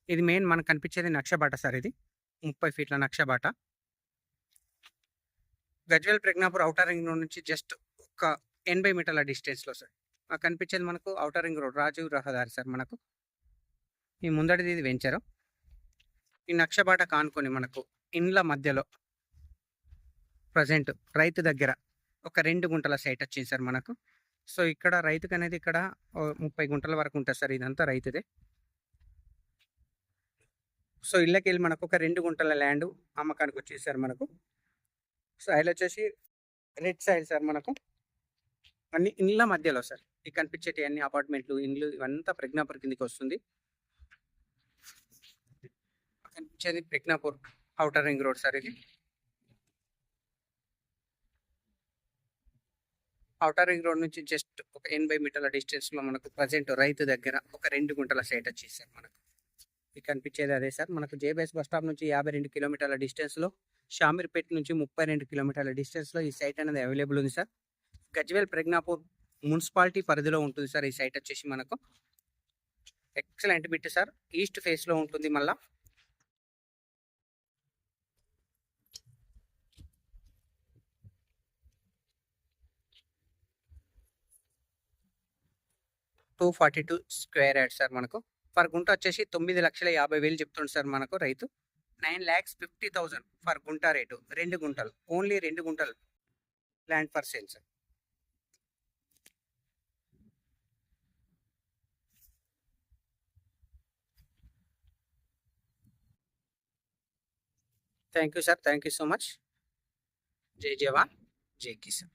ఇది మెయిన్ మనకు కనిపించేది నక్షబాట సార్. ఇది 30 ఫీట్ల నక్షబాట. Gajwel Prajnapur outer ring road నుంచి జస్ట్ ఒక 80 మీటర్ల డిస్టెన్స్‌లో సార్. కనిపించేది మనకు ఔటర్ రింగ్ రోడ్ రాజీవ్ రహదారి సార్ మనకు. ఈ ముందటిది ఇది వెంచరు. ఈ నక్షబాట కానుకొని మనకు ఇండ్ల మధ్యలో ప్రెజెంట్ రైతు దగ్గర ఒక 2 గుంటల సైట్ వచ్చింది సార్ మనకు. సో, ఇక్కడ రైతుకనేది ఇక్కడ 30 గుంటల వరకు ఉంటది సార్. ఇదంతా రైతుదే. సో, ఇళ్ళకెళ్ళి మనకు ఒక 2 గుంటల ల్యాండ్ అమ్మకానికి వచ్చింది సార్ మనకు. సాయిల్ వచ్చేసి రెడ్ సాయిల్ సార్ మనకు. అన్ని ఇండ్ల మధ్యలో సార్. ఈ కనిపించేటి అన్ని అపార్ట్మెంట్లు, ఇండ్లు ఇవంతా ప్రజ్ఞాపూర్ కిందకి వస్తుంది. కనిపించేది Pragnapur outer ring road sir ఇది. ఔటర్ రింగ్ రోడ్ నుంచి జస్ట్ ఒక 80 మీటర్ల డిస్టెన్స్‌లో మనకు ప్రెజెంట్ రైతు దగ్గర ఒక 2 గుంటల సైట్ వచ్చింది సార్ మనకు. ఇది కనిపించేది అదే సార్. మనకు జేబీఎస్ బస్ స్టాప్ నుంచి 52 కిలోమీటర్ల డిస్టెన్స్‌లో, షామీర్పేట నుంచి 32 కిలోమీటర్ల డిస్టెన్స్‌లో ఈ సైట్ అనేది అవైలబుల్ ఉంది సార్. గజ్వేల్ ప్రజ్ఞాపూర్ మున్సిపాలిటీ పరిధిలో ఉంటుంది సార్ ఈ సైట్ వచ్చేసి మనకు. Excellent bit sir. ఈస్ట్ ఫేస్‌లో ఉంటుంది మళ్ళా. టూ 42 స్క్వేర్ యార్డ్ సార్ మనకు. పర్ గుంట వచ్చేసి 9,50,000 చెప్తుండు సార్ మనకు రైతు. 9,50,000 ఫర్ గుంట రేటు. 2 గుంటలు. ఓన్లీ 2 గుంటలు land for sale sir. Thank you sir. Thank you so much. జై జవాన్, జై కిసాన్.